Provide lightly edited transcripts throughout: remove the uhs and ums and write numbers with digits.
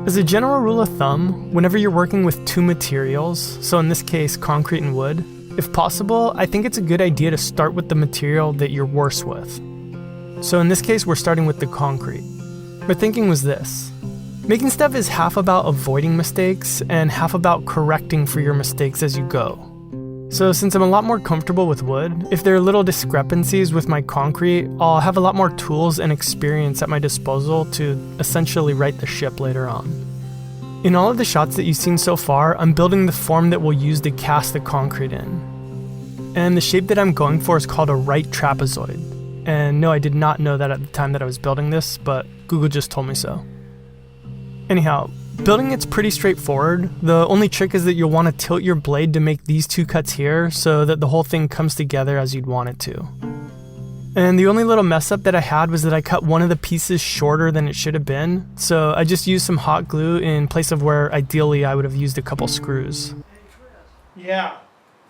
As a general rule of thumb, whenever you're working with two materials, so in this case concrete and wood, if possible, I think it's a good idea to start with the material that you're worse with. So in this case, we're starting with the concrete. My thinking was this: making stuff is half about avoiding mistakes and half about correcting for your mistakes as you go. So since I'm a lot more comfortable with wood, if there are little discrepancies with my concrete, I'll have a lot more tools and experience at my disposal to essentially right the ship later on. In all of the shots that you've seen so far, I'm building the form that we'll use to cast the concrete in. And the shape that I'm going for is called a right trapezoid. And no, I did not know that at the time that I was building this, but Google just told me so. Anyhow, building it's pretty straightforward. The only trick is that you'll want to tilt your blade to make these two cuts here so that the whole thing comes together as you'd want it to. And the only little mess up that I had was that I cut one of the pieces shorter than it should have been, so I just used some hot glue in place of where ideally I would have used a couple screws. Yeah.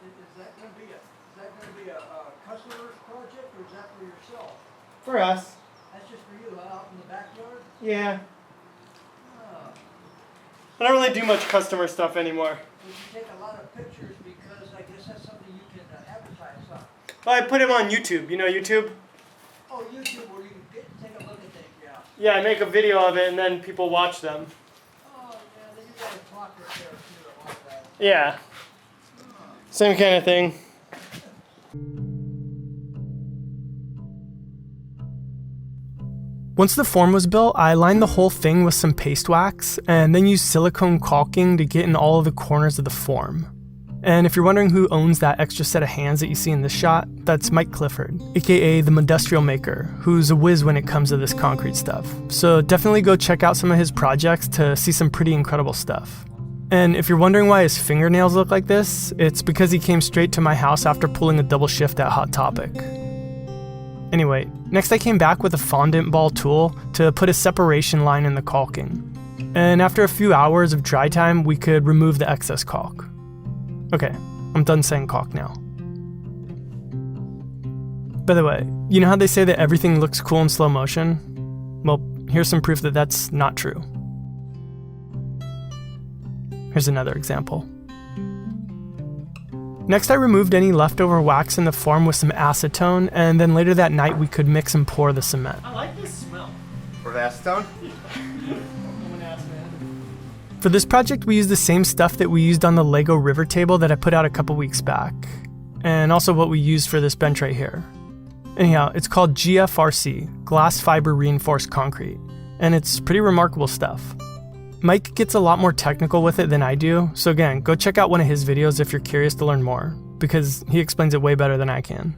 Is that going to be a customer's project, or is that for yourself? For us. That's just for you, out in the backyard? Yeah. I don't really do much customer stuff anymore. Would you take a lot of pictures, because I guess that's something you can advertise on? Well, I put him on YouTube. You know YouTube? Oh, YouTube, where you can take a look at things, yeah. Yeah, I make a video of it and then people watch them. Oh, yeah, then you got a clock right there, too, I like that. Yeah. Same kind of thing. Once the form was built, I lined the whole thing with some paste wax and then used silicone caulking to get in all of the corners of the form. And if you're wondering who owns that extra set of hands that you see in this shot, that's Mike Clifford, aka the Industrial Maker, who's a whiz when it comes to this concrete stuff. So definitely go check out some of his projects to see some pretty incredible stuff. And if you're wondering why his fingernails look like this, it's because he came straight to my house after pulling a double shift at Hot Topic. Anyway, next I came back with a fondant ball tool to put a separation line in the caulking. And after a few hours of dry time, we could remove the excess caulk. Okay, I'm done saying caulk now. By the way, you know how they say that everything looks cool in slow motion? Well, here's some proof that that's not true. Here's another example. Next, I removed any leftover wax in the form with some acetone, and then later that night we could mix and pour the cement. I like this smell. For the acetone? For this project, we used the same stuff that we used on the Lego river table that I put out a couple weeks back, and also what we used for this bench right here. Anyhow, it's called GFRC, Glass Fiber Reinforced Concrete, and it's pretty remarkable stuff. Mike gets a lot more technical with it than I do, so again, go check out one of his videos if you're curious to learn more, because he explains it way better than I can.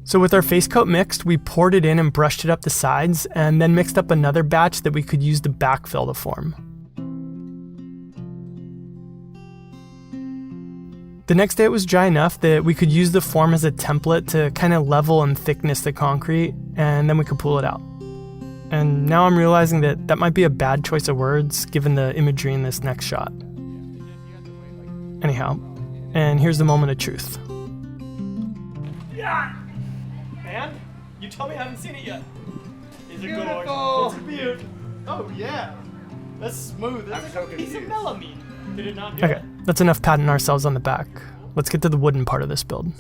So with our face coat mixed, we poured it in and brushed it up the sides, and then mixed up another batch that we could use to backfill the form. The next day it was dry enough that we could use the form as a template to kind of level and thickness the concrete, and then we could pull it out. And now I'm realizing that that might be a bad choice of words given the imagery in this next shot. Anyhow, and here's the moment of truth. Yeah! Man, you tell me I haven't seen it yet. It's a Beautiful. good It's a beaut. Oh yeah. That's smooth. That's I'm like so a piece of confused. melamine. Did it not do Okay, it? that's enough patting ourselves on the back. Let's get to the wooden part of this build.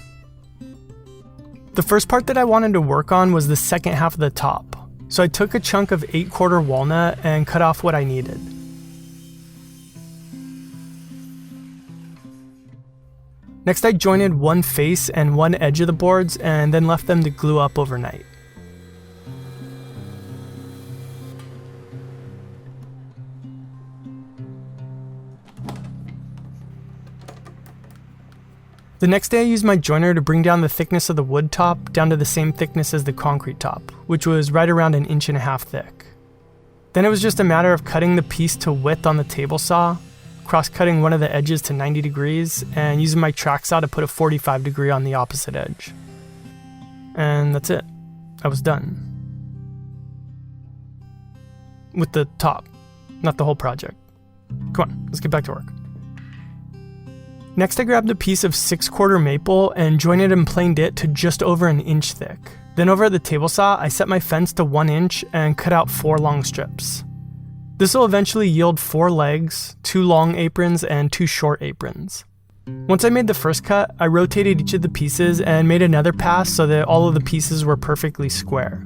The first part that I wanted to work on was the second half of the top. So I took a chunk of 8/4 walnut and cut off what I needed. Next I jointed one face and one edge of the boards and then left them to glue up overnight. The next day I used my joiner to bring down the thickness of the wood top down to the same thickness as the concrete top, which was right around 1.5 inches thick. Then it was just a matter of cutting the piece to width on the table saw, cross-cutting one of the edges to 90 degrees, and using my track saw to put a 45 degree on the opposite edge. And that's it. I was done. With the top, not the whole project. Come on, let's get back to work. Next I grabbed a piece of 6/4 maple and jointed and planed it to just over 1 inch thick. Then over at the table saw, I set my fence to 1 inch and cut out 4 long strips. This will eventually yield 4 legs, 2 long aprons, and 2 short aprons. Once I made the first cut, I rotated each of the pieces and made another pass so that all of the pieces were perfectly square.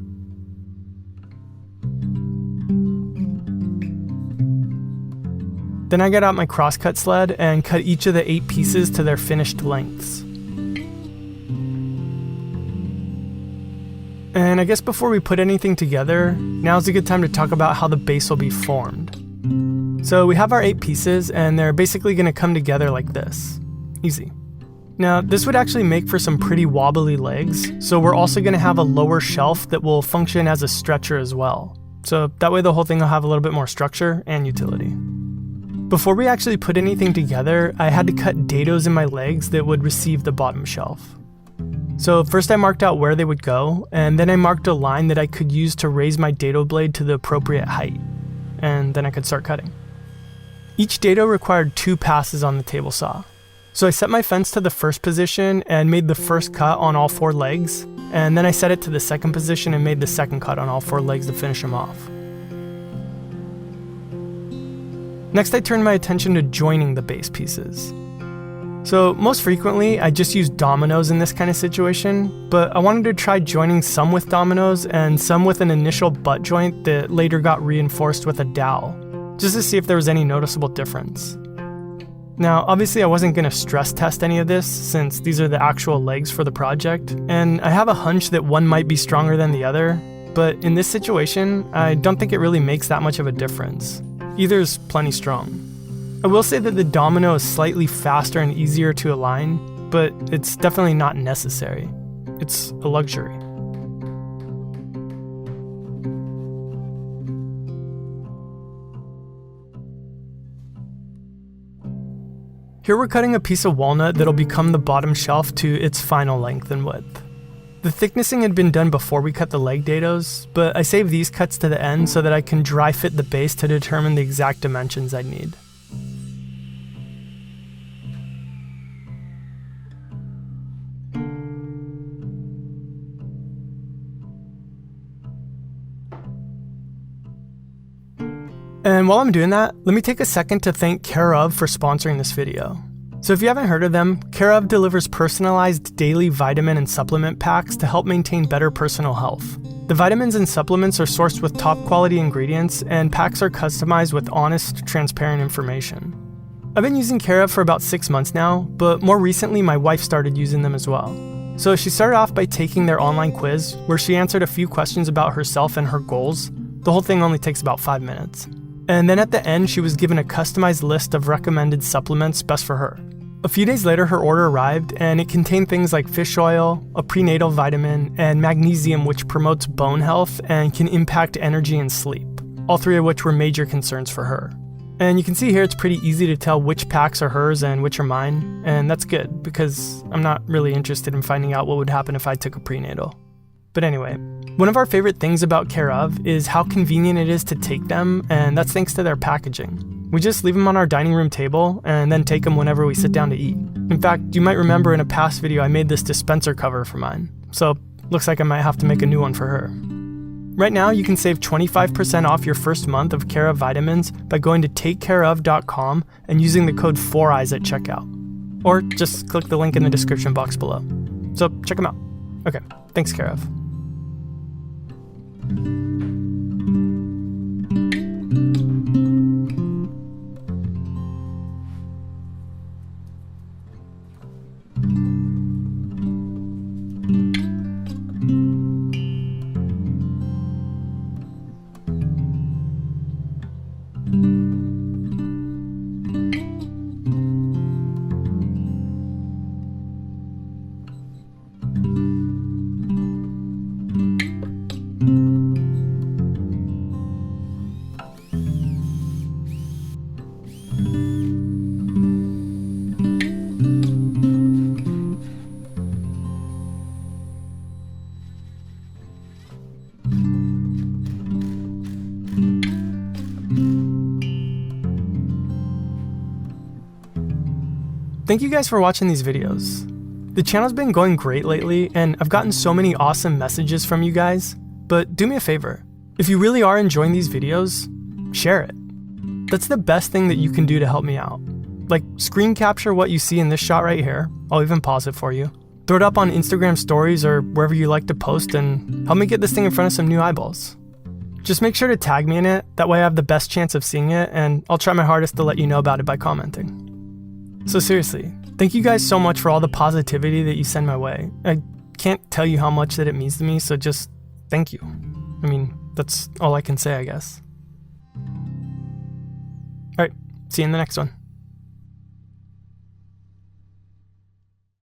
Then I got out my crosscut sled and cut each of the 8 pieces to their finished lengths. And I guess before we put anything together, now's a good time to talk about how the base will be formed. So we have our 8 pieces and they're basically going to come together like this. Easy. Now this would actually make for some pretty wobbly legs, so we're also going to have a lower shelf that will function as a stretcher as well. So that way the whole thing will have a little bit more structure and utility. Before we actually put anything together, I had to cut dados in my legs that would receive the bottom shelf. So first I marked out where they would go, and then I marked a line that I could use to raise my dado blade to the appropriate height, and then I could start cutting. Each dado required 2 passes on the table saw. So I set my fence to the first position and made the first cut on all 4 legs, and then I set it to the second position and made the second cut on all 4 legs to finish them off. Next I turned my attention to joining the base pieces. So most frequently, I just use dominoes in this kind of situation, but I wanted to try joining some with dominoes and some with an initial butt joint that later got reinforced with a dowel, just to see if there was any noticeable difference. Now, obviously I wasn't going to stress test any of this since these are the actual legs for the project, and I have a hunch that one might be stronger than the other, but in this situation, I don't think it really makes that much of a difference. Either's plenty strong. I will say that the domino is slightly faster and easier to align, but it's definitely not necessary. It's a luxury. Here we're cutting a piece of walnut that'll become the bottom shelf to its final length and width. The thicknessing had been done before we cut the leg dados, but I saved these cuts to the end so that I can dry fit the base to determine the exact dimensions I need. And while I'm doing that, let me take a second to thank Care of for sponsoring this video. So if you haven't heard of them, Care of delivers personalized daily vitamin and supplement packs to help maintain better personal health. The vitamins and supplements are sourced with top quality ingredients, and packs are customized with honest, transparent information. I've been using Care of for about 6 months now, but more recently my wife started using them as well. So she started off by taking their online quiz, where she answered a few questions about herself and her goals. The whole thing only takes about 5 minutes. And then at the end, she was given a customized list of recommended supplements best for her. A few days later, her order arrived, and it contained things like fish oil, a prenatal vitamin, and magnesium, which promotes bone health and can impact energy and sleep, all 3 of which were major concerns for her. And you can see here it's pretty easy to tell which packs are hers and which are mine, and that's good, because I'm not really interested in finding out what would happen if I took a prenatal. But anyway, one of our favorite things about Care of is how convenient it is to take them, and that's thanks to their packaging. We just leave them on our dining room table and then take them whenever we sit down to eat. In fact, you might remember in a past video I made this dispenser cover for mine, so looks like I might have to make a new one for her. Right now, you can save 25% off your first month of Care of vitamins by going to takecareof.com and using the code 4eyes at checkout. Or just click the link in the description box below. So check them out. Okay, thanks Care of. Thank you guys for watching these videos. The channel's been going great lately, and I've gotten so many awesome messages from you guys, but do me a favor. If you really are enjoying these videos, share it. That's the best thing that you can do to help me out. Like, screen capture what you see in this shot right here. I'll even pause it for you. Throw it up on Instagram stories or wherever you like to post and help me get this thing in front of some new eyeballs. Just make sure to tag me in it, that way I have the best chance of seeing it, and I'll try my hardest to let you know about it by commenting. So seriously, thank you guys so much for all the positivity that you send my way. I can't tell you how much that it means to me, so just thank you. I mean, that's all I can say, I guess. Alright, see you in the next one.